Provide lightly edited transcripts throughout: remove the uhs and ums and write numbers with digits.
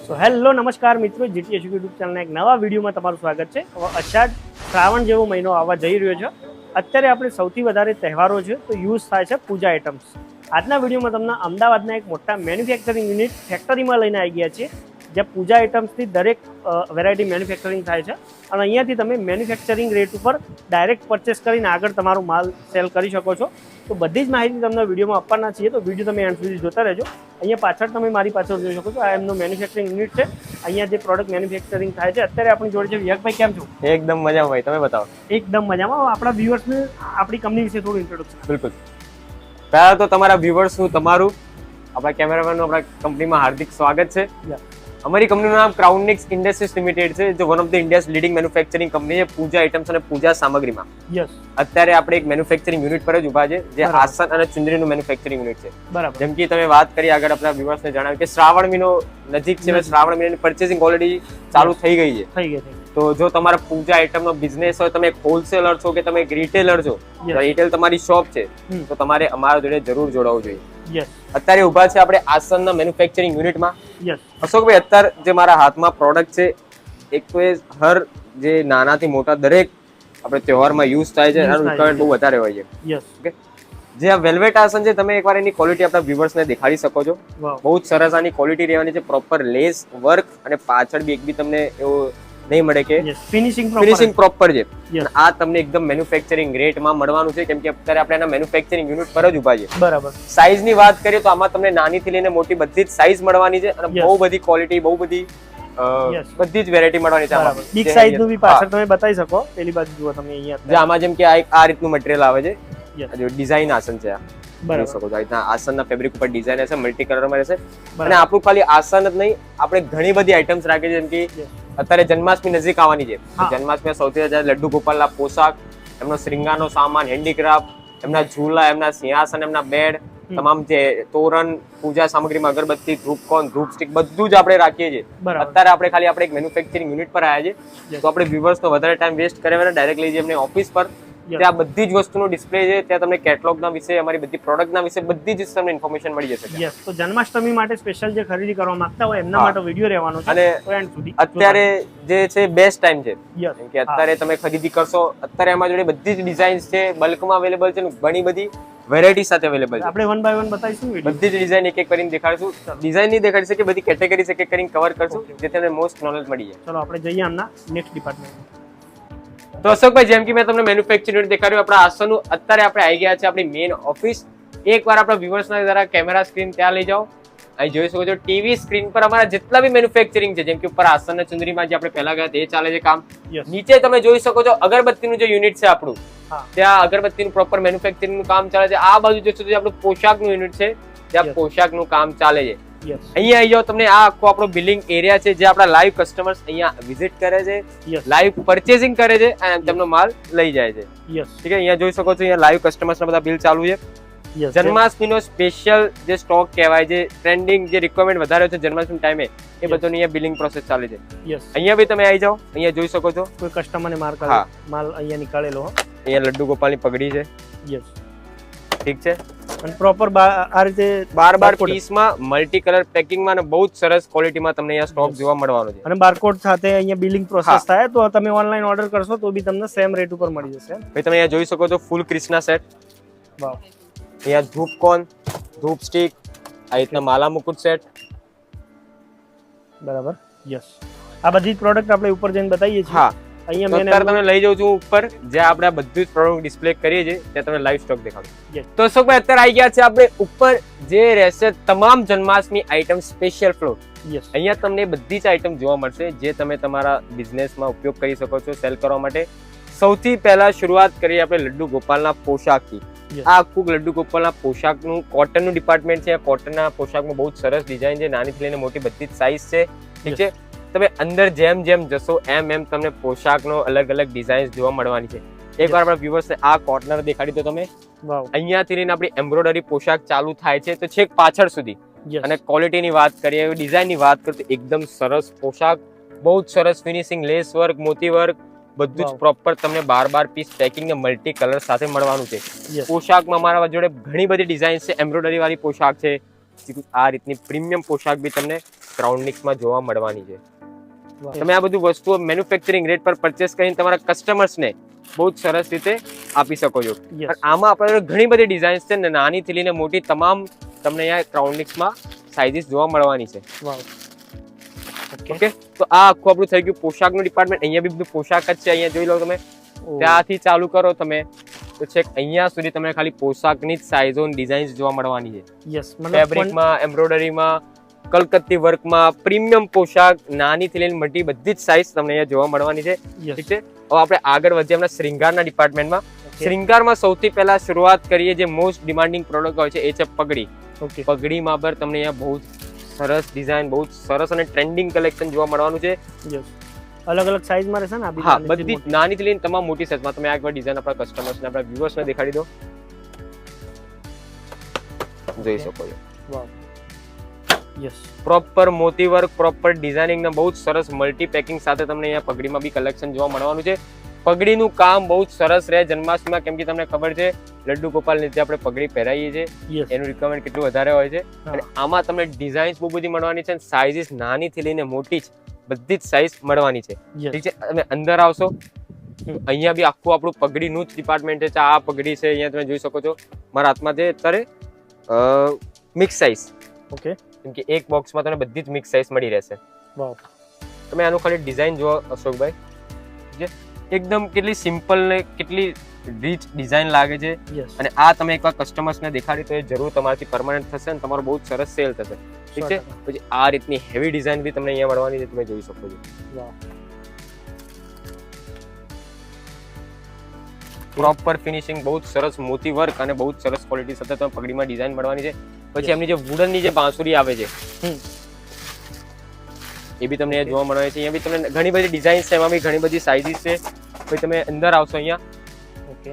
તો હેલો નમસ્કાર મિત્રો, જીટીએસ યુટ્યુબ ચેનલના એક નવા વિડીયોમાં તમારું સ્વાગત છે. હવે અષાઢ શ્રાવણ જેવો મહિનો આવવા જઈ રહ્યો છે. અત્યારે આપણે સૌથી વધારે તહેવારો છે તો યુઝ થાય છે પૂજા આઇટમ્સ. આજના વિડીયોમાં તમને અમદાવાદના એક મોટા મેન્યુફેક્ચરિંગ યુનિટ ફેક્ટરીમાં લઈને આવી ગયા છીએ, જ્યાં પૂજા આઇટમ્સથી દરેક વેરાયટી મેન્યુફેક્ચરિંગ થાય છે અને અહીંયાથી તમે મેન્યુફેક્ચરિંગ રેટ ઉપર ડાયરેક્ટ પરચેસ કરીને આગળ તમારો માલ સેલ કરી શકો છો. તો બધી જ માહિતી તમને વિડીયોમાં આપવાના છીએ, તો વિડીયો તમે એન્ડ સુધી જોતા રહેજો. અહીંયા પાછળ તમે મારી પાછળ જોઈ શકો છો, આ એમનો મેન્યુફેક્ચરિંગ યુનિટ છે. અહીંયા જે પ્રોડક્ટ મેન્યુફેક્ચરિંગ થાય છે. અત્યારે આપણી જોડે છે વિવેકભાઈ. કેમ છો? એકદમ મજામાં ભાઈ, તમે બતાવો. એકદમ મજામાં. આપણા વ્યુઅર્સને આપણી કંપની વિશે થોડું ઇન્ટ્રોડક્શન. બિલકુલ. પહેલા તો તમારા વ્યુઅર્સનું તમારું આપણા કેમેરામેનનું આપણા કંપનીમાં હાર્દિક સ્વાગત છે. અમારી કંપનીનું નામ ક્રાઉનનિક્સ ઇન્ડસ્ટ્રીઝ લિમિટેડ છે, જે one of the India's leading manufacturing company છે પૂજા આઇટમ્સ અને પૂજા સામગ્રીમાં. યસ. અત્યારે આપણે એક મેન્યુફેક્ચરિંગ યુનિટ પર જ ઉભા છે, જે આસન અને ચુંદડીનું મેન્યુફેક્ચરિંગ યુનિટ છે. બરાબર. જેમ કે તમે વાત કરી આગળ આપણા વ્યુઅર્સને જણાવ્યું કે શ્રાવણ મહિનો નજીક છે, શ્રાવણ મહિનાની પરચેસિંગ ઓલરેડી ચાલુ થઈ ગઈ છે. થઈ ગઈ. તો જો તમારા પૂજા આઇટમનો બિઝનેસ હોય, તમે એક હોલસેલર છો કે તમે એક રિટેલર છો, રિટેલ તમારી શોપ છે, તો તમારે અમારા જોડે જરૂર જોડાવવું જોઈએ. યસ. અત્યારે ઉભા છે આપણે આસનના મેન્યુફેક્ચરિંગ યુનિટમાં. યસ. અશોકભાઈ, અત્યારે જે મારા હાથમાં પ્રોડક્ટ છે, એક તો એ હર જે નાનાથી મોટા દરેક આપણે તહેવારમાં યુઝ થાય છે, એનું રિક્વાયરમેન્ટ બહુ વધારે હોય છે. યસ. ઓકે. જે આ વેલ્વેટ આસન છે, તમે એકવાર એની ક્વોલિટી આપણા વ્યુઅર્સને દેખાડી શકો છો. બહુ જ સરસ આની ક્વોલિટી રહેવાની છે. પ્રોપર લેસ વર્ક અને પાછળ બી એક બી તમને એવું નહીં મળે કે ફિનિશિંગ પ્રોપર છે. આ તમને એકદમ મેન્યુફેક્ચરિંગ રેટમાં મળવાનું છે, કેમ કે અત્યારે આપણે એના મેન્યુફેક્ચરિંગ યુનિટ પર જ ઉભા છે. બરાબર. સાઈઝ ની વાત કરીએ તો આમાં તમને નાની થી લઈને મોટી બધી જ સાઈઝ મળવાની છે અને બહુ બધી ક્વોલિટી, બહુ બધી બધી જ વેરાયટી મળવાની છે. બિગ સાઈઝ નું બી પાછળ તમે બતાવી શકો. પેલી બાજુ જુઓ તમે અહીંયા, આમાં જેમ કે આ રીતનું મટીરિયલ આવે છે, જો ડિઝાઇન આસન છે. બરાબર. શકો છો આ આસનના ફેબ્રિક ઉપર ડિઝાઇન હશે, મલ્ટી કલરમાં રહેશે. અને આપણું ખાલી આસન જ નહીં, આપણે ઘણી બધી આઇટમ્સ રાખી છે. જેમ કે અત્યારે જન્માષ્ટમી નજીક આવવાની છે. જન્માષ્ટમી સૌથી વધારે લડ્ડુ ગોપાલના પોશાક, એમનો શ્રીંગારનો સામાન, હેન્ડીક્રાફ્ટ, એમના ઝૂલા, એમના સિંહાસન, એમના બેડ, તમામ જે તોરણ, પૂજા સામગ્રીમાં અગરબત્તી, ધૂપકોન, ધૂપ સ્ટિક બધું જ આપણે રાખીએ છીએ. અત્યારે આપણે ખાલી આપણે એક મેન્યુફેક્ચરિંગ યુનિટ પર આવ્યા છે, તો આપણે વ્યુઅર્સનો વધારે ટાઈમ વેસ્ટ કરે વગર ડાયરેક્ટલી જે એમને ઓફિસ પર ત્યાં બધી જ વસ્તુનો ડિસ્પ્લે છે, ત્યાં તમને કેટલોગના વિશે, અમારી બધી પ્રોડક્ટના વિશે બધી જ તમને ઇન્ફોર્મેશન મળી જશે. યસ. તો જન્માષ્ટમી માટે સ્પેશિયલ જે ખરીદી કરવા માંગતા હોય એમના માટે વિડિયો રહેવાનો છે. અને અત્યારે જે છે બેસ્ટ ટાઈમ છે, કેમ કે અત્યારે તમે ખરીદી કરશો, અત્યારે અમારી જોડે બધી જ ડિઝાઇન્સ છે, બલ્કમાં અવેલેબલ છે, ઘણી બધી વેરાયટી સાથે અવેલેબલ છે. આપણે વન બાય વન બતાવીશું, બધી જ ડિઝાઇન એક એક કરીને દેખાડીશું. ડિઝાઇન નહીં દેખાડી શકે, બધી કેટેગરીઝ એક એક કરીને કવર કરશું, જેથી તમને મોસ્ટ નોલેજ મળી જાય. ચલો આપણે જઈએ આમના નેક્સ્ટ ડિપાર્ટમેન્ટ. તો અશોકભાઈ, જેમ કે મેં તમને મેન્યુફેક્ચરિંગ યુનિટ દેખાડ્યું, આપણા આસનનું અત્યારે આપણે આવી ગયા છે આપણી મેઇન ઓફિસ. એકવાર આપણા વ્યુઅર્સના જરા કેમેરા સ્ક્રીન ત્યાં લઈ જાઓ. અહીં જોઈ શકો છો ટીવી સ્ક્રીન પર અમારા જેટલા બી મેન્યુફેક્ચરિંગ છે, જેમ કે ઉપર આસન ચુંદડીમાં જે આપણે પહેલા ગયા તે ચાલે છે કામ. નીચે તમે જોઈ શકો છો અગરબત્તીનું જે યુનિટ છે આપણું, ત્યાં અગરબત્તીનું પ્રોપર મેન્યુફેક્ચરિંગનું કામ ચાલે છે. આ બાજુ જોશો તો આપણું પોશાકનું યુનિટ છે, ત્યાં પોશાકનું કામ ચાલે છે. અહીંયા આવી જાઓ, તમને આ આખો આપણો બિલિંગ એરિયા છે, જે આપણા લાઈવ કસ્ટમર્સ અહીંયા વિઝિટ કરે છે, લાઈવ પરચેસિંગ કરે છે અને તેમનો માલ લઈ જાય છે. ઠીક છે. અહીંયા જોઈ શકો છો, અહીંયા લાઈવ કસ્ટમર્સના બધા બિલ ચાલુ છે. જન્માષ્ટમીનો સ્પેશિયલ જે સ્ટોક કહેવાય, જે ટ્રેન્ડિંગ, જે રિક્વાયરમેન્ટ વધારે છે જન્માષ્ટમી ટાઈમે, એ બધું અહીંયા બિલિંગ પ્રોસેસ ચાલે છે. અહીંયા બી તમે આવી જાઓ, અહીંયા જોઈ શકો છો કોઈ કસ્ટમરને માલ અહીંયા નીકાળેલો. અહીંયા લડ્ડુ ગોપાલની પગડી છે. યસ. ઠીક છે. અને પ્રોપર આ રીતે 12 પીસમાં મલ્ટી કલર પેકિંગમાં અને બહુ જ સરસ ક્વોલિટીમાં તમને અહીંયા સ્ટોક જોવા મળવાનો છે. અને બારકોડ સાથે અહીંયા બિલિંગ પ્રોસેસ થાય, તો તમે ઓનલાઈન ઓર્ડર કરશો તો બી તમને સેમ રેટ ઉપર મળી જશે. ભાઈ તમે અહીંયા જોઈ શકો છો ફૂલ ક્રિસ્ના સેટ. વાવ. અહીંયા ધૂપકોન, ધૂપ સ્ટિક, આ રીતના માલા મુકુટ સેટ. બરાબર. યસ. આ બધી પ્રોડક્ટ આપણે ઉપર જઈને બતાવીએ છીએ. હા. અહીંયા મેં અત્યારે તમને લઈ જાઉં છું ઉપર, જ્યાં આપણે બધું જ પ્રોડક્ટ ડિસ્પ્લે કરીએ છીએ, ત્યાં તમને લાઈવ સ્ટોક દેખાડું. તો અશોકભાઈ, અત્યારે આવી ગયા છે આપણે ઉપર, જે રહેશે તમામ જન્માષ્ટમી આઇટમ સ્પેશિયલ ફ્લોર. અહીંયા તમને બધી જ આઇટમ જોવા મળશે, જે તમે તમારા બિઝનેસમાં ઉપયોગ કરી શકો છો સેલ કરવા માટે. સૌથી પહેલા શરૂઆત કરીએ આપણે લડ્ડુ ગોપાલના પોશાકથી. આ આખું લડ્ડુ ગોપાલના પોશાકનું કોટનનું ડિપાર્ટમેન્ટ છે. કોટનના પોશાકમાં બહુ જ સરસ ડિઝાઇન છે, નાનીથી લઈને મોટી બધી જ સાઇઝ છે. ઠીક છે. તમે અંદર જેમ જેમ જશો એમ એમ તમને પોશાકનો અલગ અલગ ડિઝાઇન જોવા મળવાની છે. એકવાર આપણા વ્યુઅર્સને આ કોર્નર દેખાડી દો તમે. અહીંયાથી લઈને આપણી એમ્બ્રોઇડરી પોશાક ચાલુ થાય છે, તો છેક પાછળ સુધી. અને ક્વોલિટીની વાત કરીએ, ડિઝાઇનની વાત કરીએ, તો એકદમ સરસ પોશાક, બહુ જ સરસ ફિનિશિંગ, લેસ વર્ક, મોતી વર્ક, બધું જ પ્રોપર તમને 12 પીસ પેકિંગ ને મલ્ટી કલર સાથે મળવાનું છે. પોશાકમાં અમારા જોડે ઘણી બધી ડિઝાઇન છે, એમ્બ્રોઇડરી વાળી પોશાક છે, આ રીતની પ્રીમિયમ પોશાક બી તમને ક્રાઉનનિક્સમાં જોવા મળવાની છે. વાહ. તમે આ બધું વસ્તુઓ મેન્યુફેક્ચરિંગ રેટ પર પરચેસ કરીને તમારા કસ્ટમર્સને બહુ જ સરસ રીતે આપી શકો છો. Yes. અને આમાં આપણે ઘણી બધી ડિઝાઇન્સ છે ને નાનીથી લઈને મોટી તમામ તમને અહીંયા ક્રાઉનનિક્સમાં સાઇઝીસ જોવા મળવાની છે. વાવ. ઓકે. ઓકે, તો આ આખું આપણું થઈ ગયું પોશાકનું ડિપાર્ટમેન્ટ. અહીંયા બી બધું પોશાક જ છે. અહીંયા જોઈ લો તમે, ત્યાંથી ચાલુ કરો તમે તો છેક અહીંયા સુધી તમને ખાલી પોશાકની જ સાઇઝો ડિઝાઇન્સ જોવા મળવાની છે. યસ, ફેબ્રિકમાં, એમ્બ્રોઇડરીમાં, કલકત્તી વર્કમાં, પ્રીમિયમ પોશાક, નાનીથી લઈને મોટી બધી જ સાઇઝ તમને અહીંયા જોવા મળવાની છે. ઠીક છે, હવે આપણે આગળ વધીએ આપણા શ્રૃંગારના ડિપાર્ટમેન્ટમાં. શ્રૃંગારમાં સૌથી પહેલા શરૂઆત કરીએ જે મોસ્ટ ડિમાન્ડિંગ પ્રોડક્ટ હોય છે એ છે પગડી. ઓકે. પગડીમાં પર તમને અહીંયા બહુ જ સરસ ડિઝાઇન, બહુ જ સરસ અને ટ્રેન્ડિંગ કલેક્શન જોવા મળવાનું છે. યસ, અલગ અલગ સાઈઝમાં રહેશે ને આ બી? હા, બધી નાનીથી લઈને તમામ મોટી સાઈઝમાં. તમે આગળ ડિઝાઇન આપણા કસ્ટમર્સને, આપણા વ્યુઅર્સને દેખાડી દો, જોઈ શકો છો. વાવ. યસ, પ્રોપર મોતી વર્ક, પ્રોપર ડિઝાઇનિંગ ને બહુ જ સરસ મલ્ટી પેકિંગ સાથે તમને અહીંયા પગડીમાં બી કલેક્શન જોવા મળવાનું છે. પગડીનું કામ બહુ જ સરસ રહે જન્માષ્ટમીમાં, કેમ કે તમને ખબર છે લડ્ડુ ગોપાલ ને જે આપણે પગડી પહેરાવીએ છીએ યસ, એનું રિક્વાયરમેન્ટ કેટલું વધારે હોય છે. અને આમાં તમને ડિઝાઇન્સ બહુ બધી મળવાની છે, સાઇઝીસ નાનીથી લઈને મોટી જ બધી જ સાઇઝ મળવાની છે. ઠીક છે, તમે અંદર આવશો અહીંયા બી આખું આપણું પગડીનું જ ડિપાર્ટમેન્ટ છે. આ પગડી છે, અહીંયા તમે જોઈ શકો છો મારા હાથમાં છે અત્યારે મિક્સ સાઇઝ. ઓકે. કેમ કે એક બોક્સમાં તમને બધી જ મિક્સ સાઇઝ મળી રહેશે. વાવ. તમે આનું ખાલી ડિઝાઇન જુઓ અશોકભાઈ, જે એકદમ કેટલી સિમ્પલ ને કેટલી રીચ ડિઝાઇન લાગે છે. યસ, અને આ તમે એકવાર કસ્ટમર્સને દેખાડી તો એ જરૂર તમારાથી પરમાનન્ટ થશે અને તમારો બહુ જ સરસ સેલ થશે. ઠીક છે, પછી આ રીતની હેવી ડિઝાઇન બી તમને અહીંયા મળવાની છે, તમે જોઈ શકો છો. વાવ. પ્રોપર ફિનિશિંગ, બહુ જ સરસ મોતી વર્ક અને બહુ જ સરસ ક્વોલિટી સાથે તમને પગડીમાં ડિઝાઇન મળવાની છે. પછી એમની જે વુડનની જે બાંસુરી આવે છે એ બી તમને જોવા મળવાની છે. અહીંયા બી તમને ઘણી બધી ડિઝાઇન્સ છે, એમાં બી ઘણી બધી સાઇઝીસ છે. પછી તમે અંદર આવશો અહીંયા, ઓકે.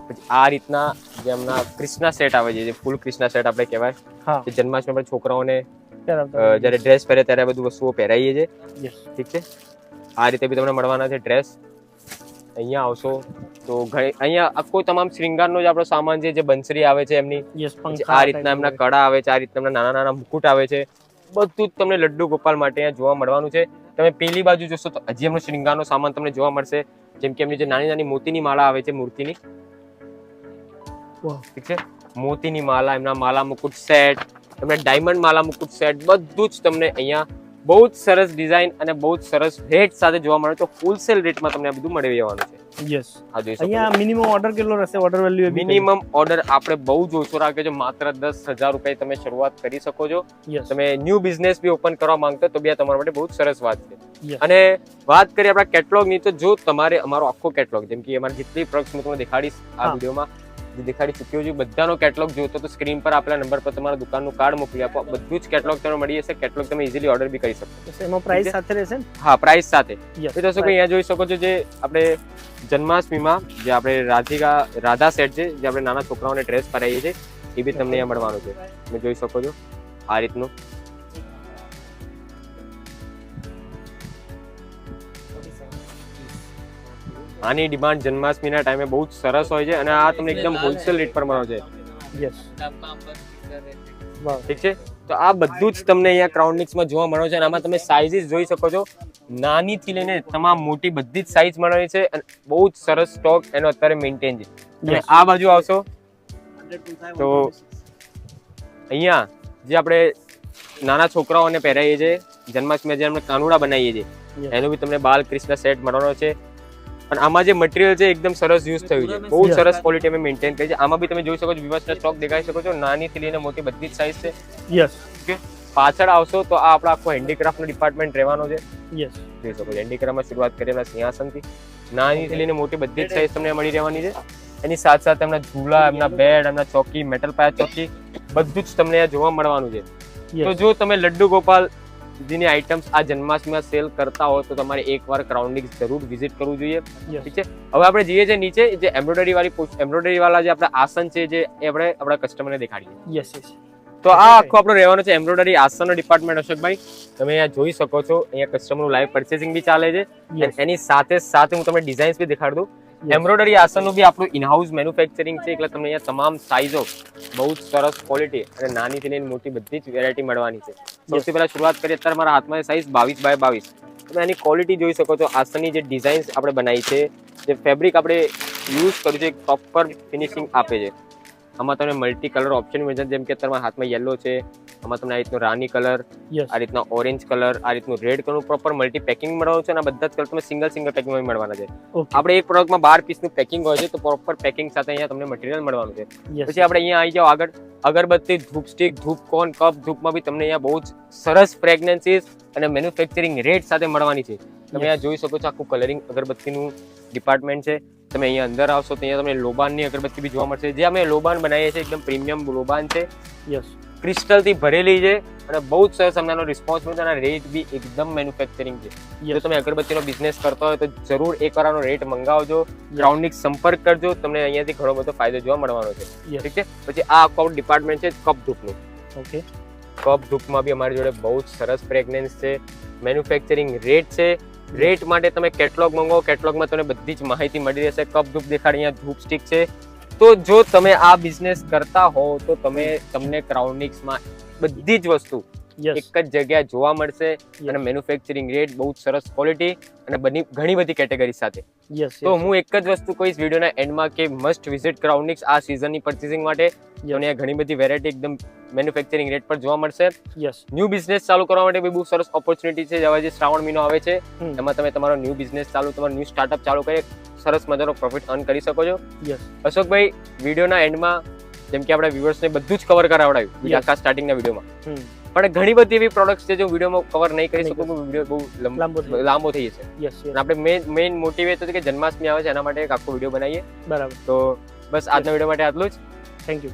પછી આ રીતના જે હમણાં ક્રિષ્ના સેટ આવે છે, જે ફૂલ ક્રિષ્ના સેટ આપણે કહેવાય, હા, જે જન્માષ્ટમી પર છોકરાઓને બરાબર. જ્યારે ડ્રેસ પહેરે ત્યારે બધું વસ્તુઓ પહેરાવીએ છીએ. યસ, ઠીક છે, આ રીતે બી તમને મળવાના છે ડ્રેસ. અહીંયા આવશો તો અહીંયા આખો તમામ શ્રૃંગારનો જે આપણો સામાન છે, જે બંસરી આવે છે એમની, યસ, આ રીતના એમના કડા આવે છે, આ રીતના એમના નાના નાના મુકુટ આવે છે, બધું જ તમને લડ્ડુ ગોપાલ માટે અહીંયા જોવા મળવાનું છે. તમે પેલી બાજુ જોશો તો હજી એમનો શ્રૃંગારનો સામાન તમને જોવા મળશે, જેમ કે એમની જે નાની નાની મોતીની માળા આવે છે મૂર્તિની. ઠીક છે, મોતીની માળા, એમના માલા મુકુટ સેટ, એમના ડાયમંડ માલા મુકુટ સેટ, બધું જ તમને અહીંયા બહુ જ સરસ ડિઝાઇન અને બહુ જ સરસ રેટ સાથે જોવા મળે. તો હોલસેલ રેટમાં તમને આ બધું મળી રહેવાનું છે. યસ, આ જોઈ શકો છો. અહીંયા મિનિમમ ઓર્ડર કેટલો રહેશે? ઓર્ડર વેલ્યુ મિનિમમ ઓર્ડર આપણે બહુ જ ઓછો રાખ્યો છે, માત્ર 10,000 રૂપિયા તમે શરૂઆત કરી શકો છો. યસ, તમે ન્યૂ બિઝનેસ બી ઓપન કરવા માંગતા તો બી આ તમારા માટે બહુ જ સરસ વાત છે. યસ, અને વાત કરીએ આપણા કેટલોગની, તો જો તમારે અમારો આખો કેટલોગ, જેમ કે અમારી જેટલી પ્રોડક્ટ્સ હું તમને દેખાડીશ આ વિડીયોમાં, જે દેખાડી ચૂક્યો છું, બધાનો કેટલોગ જોતો તો સ્ક્રીન પર આપેલા નંબર પર તમારા દુકાનનું કાર્ડ મોકલી આપો, બધું જ કેટલોગ તમને મળી જશે. કેટલોગ તમે ઇઝીલી ઓર્ડર બી કરી શકો. એમાં પ્રાઇસ સાથે રહેશે ને? હા, પ્રાઇસ સાથે. યસ, એ દર્શકો અહીંયા જોઈ શકો છો જે આપણે જન્માષ્ટમીમાં જે આપણે રાધા સેટ છે, જે આપણે નાના છોકરાઓને ડ્રેસ પહેરાવીએ છીએ, એ બી તમને અહીંયા મળવાનું છે. તમે જોઈ શકો છો આ રીતનું. આની ડિમાન્ડ જન્માષ્ટમીના ટાઈમે બહુ જ સરસ હોય છે અને આ તમને એકદમ હોલસેલ રેટ પર મળે છે. યસ, વાવ. ઠીક છે, તો આ બધું જ તમને અહીંયા ક્રાઉનનિક્સમાં જોવા મળે છે અને આમાં તમે સાઇઝીસ જોઈ શકો છો, નાનીથી લઈને તમામ મોટી બધી જ સાઇઝ મળવાની છે અને બહુ જ સરસ સ્ટોક એનો અત્યારે મેન્ટેન છે. તમે આ બાજુ આવશો તો અહીંયા જે આપણે નાના છોકરાઓને પહેરાવીએ છીએ જન્માષ્ટમી, જે આપણે કાનુડા બનાવીએ છીએ, એનું બી તમને બાલ કૃષ્ણ સેટ મળવાનો છે. અને આમાં જે મટીરિયલ છે એકદમ સરસ યુઝ થયું છે, બહુ સરસ ક્વોલિટી અમે મેન્ટેન કરી છે. આમાં બી તમે જોઈ શકો છો, વિવર્સનો સ્ટોક દેખાઈ શકો છો, નાનીથી લઈને મોટી બધી જ સાઇઝ છે. યસ, ઓકે, પાછળ આવશો તો આ આપણા આખો હેન્ડીક્રાફ્ટનો ડિપાર્ટમેન્ટ રહેવાનો છે. યસ, જોઈ શકો છો, હેન્ડીક્રાફ્ટમાં શરૂઆત કરેલા સિંહાસનથી નાનીથી લઈને મોટી બધી જ સાઇઝ તમને મળી રહેવાની છે. એની સાથે સાથે એમના ઝૂલા, એમના બેડ, એમના ચોકી, મેટલ પાયા ચોકી, બધું જ તમને જોવા મળવાનું છે. તો જો તમે લડ્ડુ ગોપાલ જેની આઇટમ્સ આ જન્માષ્ટમીમાં સેલ કરતા હોય તો તમારે એકવાર ક્રાઉનનિક્સ જરૂર વિઝિટ કરવું જોઈએ. ઠીક છે, હવે આપણે જઈએ છીએ નીચે, જે એમ્બ્રોઇડરી વાળા જે આપણા આસન છે, જે આપણે આપણા કસ્ટમરને દેખાડીએ. Yes, yes. તો આ આખો આપણો રહેવાનો છે એમ્બ્રોઇડરી આસનનો ડિપાર્ટમેન્ટ. અશોકભાઈ, તમે અહીંયા જોઈ શકો છો, અહીંયા કસ્ટમરનું લાઈવ પરચેસિંગ બી ચાલે છે અને એની સાથે સાથે હું તમને ડિઝાઇન્સ બી દેખાડી દઉં. એમ્બ્રોઇડરી આસનનું બી આપણું ઇનહાઉસ મેન્યુફેક્ચરિંગ છે, એટલે તમને અહીંયા તમામ સાઇઝો, બહુ જ સરસ ક્વોલિટી અને નાનીથી લઈને મોટી બધી જ વેરાયટી મળવાની છે. સૌથી પહેલા શરૂઆત કરીએ. અત્યારે મારા હાથમાં સાઈઝ 22x22. તમે આની ક્વોલિટી જોઈ શકો છો. આસનની જે ડિઝાઇન્સ આપણે બનાવી છે, જે ફેબ્રિક આપણે યુઝ કર્યું છે, પ્રોપર ફિનિશિંગ આપે છે. આમાં તમને મલ્ટી કલર ઓપ્શન મળે છે, જેમ કે તમારા હાથમાં યલો છે, આમાં તમને આ રીતનું રાની કલર, આ રીતના ઓરેન્જ કલર, આ રીતનું red colour, proper multi packing મળવાનું છે. અને બધા જ કલર તમે સિંગલ પેકિંગમાં મળવાના છે. આપણે એક પ્રોડક્ટમાં 12 પીસનું પેકિંગ હોય છે, તો પ્રોપર પેકિંગ સાથે અહીંયા તમને મટીરિયલ મળવાનું છે. પછી આપણે અહીંયા આવી જાઓ આગળ, અગરબત્તી, ધૂપ સ્ટિક, ધૂપ કોન, કપ, ધૂપમાં બી તમને અહીંયા બહુ જ સરસ ફ્રેગ્રન્સીસ અને મેન્યુફેક્ચરિંગ રેટ સાથે મળવાની છે. તમે અહીંયા જોઈ શકો છો આખું કલરિંગ અગરબત્તીનું ડિપાર્ટમેન્ટ છે. તમે અહીંયા અંદર આવશો તો અહીંયા તમને લોબાનની અગરબત્તી બી જોવા મળશે. જે અમે લોબાન બનાવીએ છીએ એકદમ પ્રીમિયમ લોબાન છે, ક્રિસ્ટલ થી ભરેલી છે અને બહુ જ સરસ અમને રિસ્પોન્સ મળે છે. અને રેટ બી એકદમ મેન્યુફેક્ચરિંગ છે. જો તમે અગરબત્તીનો બિઝનેસ કરતા હોય તો જરૂર એકવાર આનો રેટ મંગાવજો, ગ્રાઉન્ડિંગ સંપર્ક કરજો, તમને અહીંયાથી ઘણો બધો ફાયદો જોવા મળવાનો છે. ઠીક છે. પછી આ આખો ડિપાર્ટમેન્ટ છે કપ ધૂપનું. ઓકે, કપ ધૂપમાં બી અમારી જોડે બહુ જ સરસ ફ્રેગ્રન્સ છે, મેન્યુફેક્ચરિંગ રેટ છે. રેટ માટે તમે કેટલોગ મંગાવો, કેટલોગમાં તમને બધી જ માહિતી મળી રહેશે. કપ ધૂપ દેખાડ, અહીંયા ધૂપ સ્ટિક છે. તો જો તમે આ બિઝનેસ કરતા હો તો તમને ક્રાઉનિક્સમાં બધી જ વસ્તુ એક જ જગ્યાએ જોવા મળશે. અને મેન્યુફેક્ચરિંગ રેટ, બહુ જ સરસ ક્વોલિટી અને ઘણી બધી કેટેગરી સાથે. તો હું એક જ વસ્તુ કહીશ વિડીયોના એન્ડમાં કે મસ્ટ વિઝિટ ક્રાઉનિક્સ આ સિઝનની પરચેસિંગ માટે. અને ઘણી બધી વેરાયટી એકદમ મેન્યુફેક્ચરિંગ રેટ પર જોવા મળશે. ન્યૂ બિઝનેસ ચાલુ કરવા માટે બી બહુ સરસ ઓપોર્ચ્યુનિટી છે. હવે જે શ્રાવણ મહિનો આવે છે એમાં તમે તમારો ન્યૂ બિઝનેસ તમારો ન્યૂ સ્ટાર્ટઅપ ચાલુ કરી સરસ મજાનો પ્રોફિટ અર્ન કરી શકો છો. અશોકભાઈ, વિડીયોના એન્ડમાં જેમ કે આપણા વ્યુઅર્સને બધું જ કવર કરાવડાવ્યું આખા સ્ટાર્ટિંગના વિડીયોમાં, પણ ઘણી બધી એવી પ્રોડક્ટ્સ છે જો વિડીયોમાં કવર નહીં કરી શકું, વિડીયો બહુ લાંબો થઈ જશે. આપણે મેઇન મોટિવ એ તો કે જન્માષ્ટમી આવે છે એના માટે એક આખો વિડીયો બનાવીએ. બરાબર. તો બસ આજના વિડીયો માટે આટલું જ. Thank you.